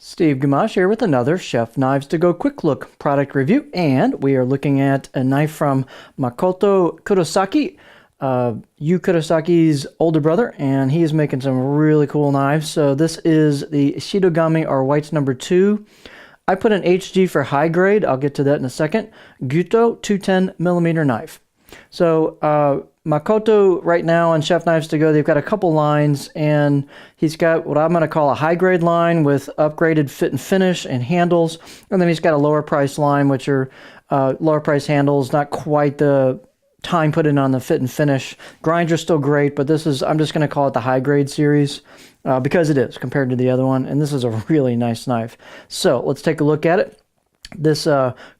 Steve Gamache here with another Chef Knives to Go quick look product review, and we are looking at a knife from Makoto Kurosaki, Yu Kurosaki's older brother, and he is making some really cool knives. So this is the Shidogami or Whites number 2. I put an HG for high grade. I'll get to that in a second. Gyuto 210mm knife. So Makoto right now on Chef Knives to Go, they've got a couple lines, and he's got what I'm going to call a high grade line with upgraded fit and finish and handles, and then he's got a lower price line, which are lower price handles, not quite the time put in on the fit and finish. Grinds are still great, but this is, I'm just going to call it the high grade series because it is compared to the other one, and this is a really nice knife. So let's take a look at it. This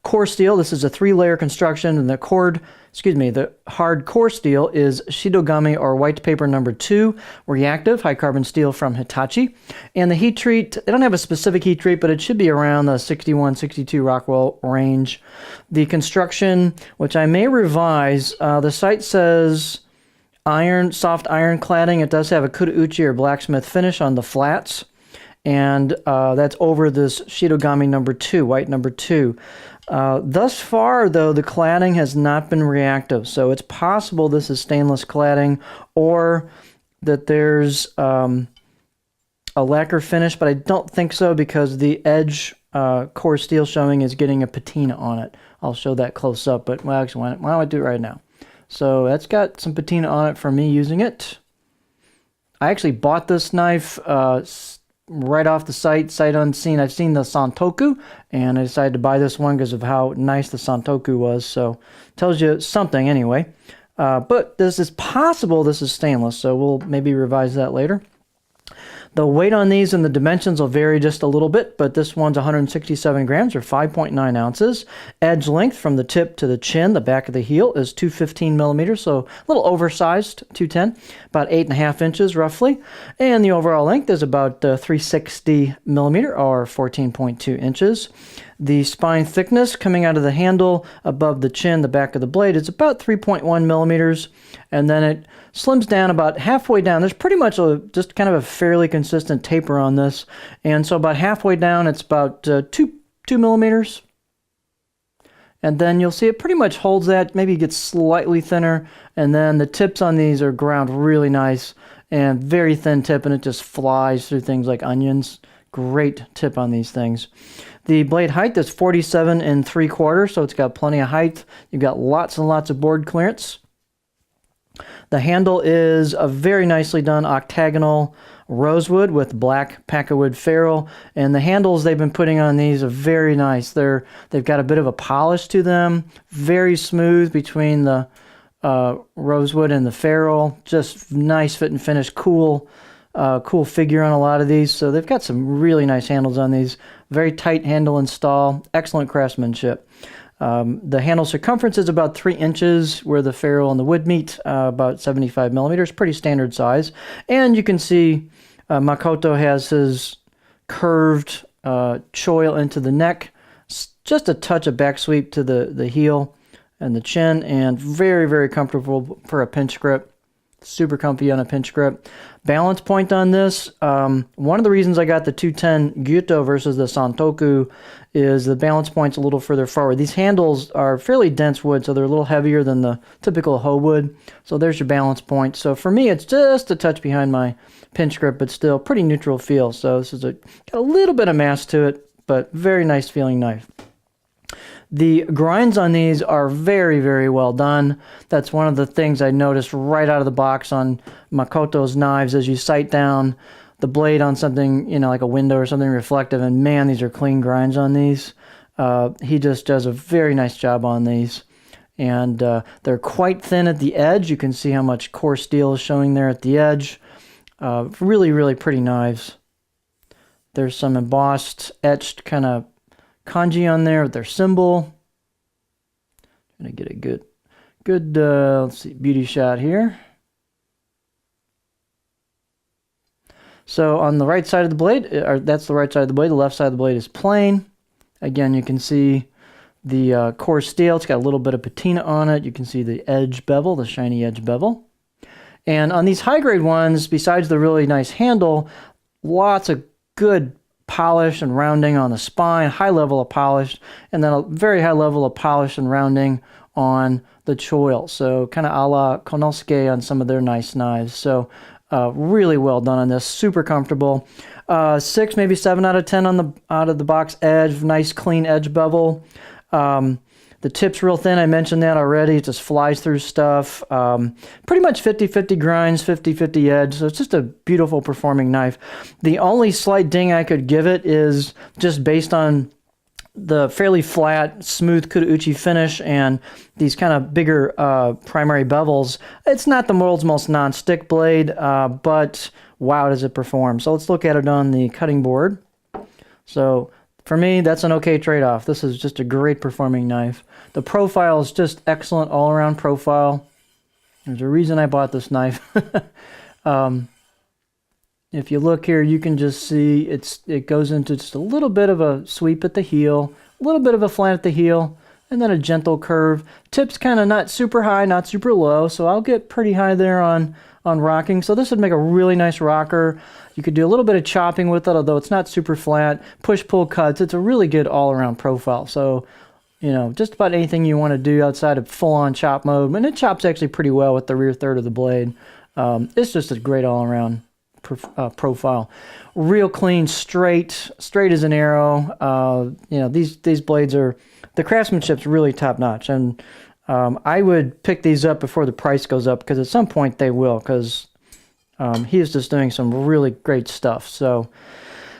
core steel, this is a 3-layer construction, and the hard core steel is Shidogami or white paper number 2, reactive, high carbon steel from Hitachi. And the heat treat, they don't have a specific heat treat, but it should be around the 61, 62 Rockwell range. The construction, which I may revise, the site says soft iron cladding. It does have a Kudauchi or blacksmith finish on the flats. And that's over this Shidogami number 2, white number 2. Thus far, though, the cladding has not been reactive, so it's possible this is stainless cladding or that there's a lacquer finish, but I don't think so because the edge core steel showing is getting a patina on it. I'll show that close up, but well, actually, why don't I do it right now? So that's got some patina on it from me using it. I actually bought this knife right off the sight unseen. I've seen the Santoku, and I decided to buy this one because of how nice the Santoku was. So tells you something anyway. But this is possible this is stainless, so we'll maybe revise that later. The weight on these and the dimensions will vary just a little bit, but this one's 167 grams or 5.9 ounces. Edge length from the tip to the chin, the back of the heel, is 215 millimeters, so a little oversized, 210, about 8.5 inches roughly. And the overall length is about 360 millimeter or 14.2 inches. The spine thickness coming out of the handle above the chin, the back of the blade, is about 3.1 millimeters, and then it slims down about halfway down. There's pretty much just kind of a fairly consistent taper on this, and so about halfway down it's about 2 millimeters, and then you'll see it pretty much holds that, maybe gets slightly thinner, and then the tips on these are ground really nice and very thin tip, and it just flies through things like onions. Great tip on these things. The blade height is 47 3/4, so it's got plenty of height. You've got lots and lots of board clearance. The handle is a very nicely done octagonal rosewood with black packerwood ferrule, and the handles they've been putting on these are very nice. They've got a bit of a polish to them, very smooth between the rosewood and the ferrule. Just nice fit and finish, cool figure on a lot of these. So they've got some really nice handles on these. Very tight handle install, excellent craftsmanship. The handle circumference is about 3 inches where the ferrule and the wood meet, about 75 millimeters, pretty standard size. And you can see Makoto has his curved choil into the neck, just a touch of back sweep to the heel and the chin, and very, very comfortable for a pinch grip. Super comfy on a pinch grip. Balance point on this, one of the reasons I got the 210 Gyuto versus the Santoku is the balance point's a little further forward. These handles are fairly dense wood, so they're a little heavier than the typical hoe wood. So there's your balance point. So for me, it's just a touch behind my pinch grip, but still pretty neutral feel. So this is got a little bit of mass to it, but very nice feeling knife. The grinds on these are very, very well done. That's one of the things I noticed right out of the box on Makoto's knives as you sight down the blade on something, like a window or something reflective, and man, these are clean grinds on these. He just does a very nice job on these. And they're quite thin at the edge. You can see how much core steel is showing there at the edge. Really, really pretty knives. There's some embossed, etched kind of kanji on there with their symbol. Gonna get a good let's see, beauty shot here. So on the right side of the blade, that's the right side of the blade. The left side of the blade is plain. Again, you can see the core steel. It's got a little bit of patina on it. You can see the edge bevel, the shiny edge bevel. And on these high grade ones, besides the really nice handle, lots of good polish and rounding on the spine, high level of polish, and then a very high level of polish and rounding on the choil. So kind of a la Konosuke on some of their nice knives. So really well done on this, super comfortable. 6, maybe 7 out of 10 on the out of the box edge, nice clean edge bevel. The tip's real thin, I mentioned that already. It just flies through stuff. Pretty much 50-50 grinds, 50-50 edge. So it's just a beautiful performing knife. The only slight ding I could give it is just based on the fairly flat, smooth Kudauchi finish and these kind of bigger primary bevels. It's not the world's most non-stick blade, but wow, does it perform. So let's look at it on the cutting board. So for me, that's an okay trade-off. This is just a great performing knife. The profile is just excellent all-around profile. There's a reason I bought this knife. If you look here, you can just see it goes into just a little bit of a sweep at the heel, a little bit of a flat at the heel, and then a gentle curve. Tip's kind of not super high, not super low, so I'll get pretty high there on rocking. So this would make a really nice rocker. You could do a little bit of chopping with it, although it's not super flat. Push-pull cuts. It's a really good all-around profile. So, you know, just about anything you want to do outside of full-on chop mode. And it chops actually pretty well with the rear third of the blade. It's just a great all-around profile. Real clean, straight as an arrow. You know, these blades are, the craftsmanship's really top-notch. And I would pick these up before the price goes up, because at some point they will, because he is just doing some really great stuff. So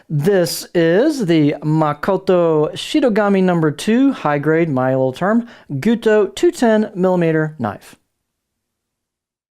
this is the Makoto Shidogami No. 2 high grade, my little term, Gyuto 210mm knife.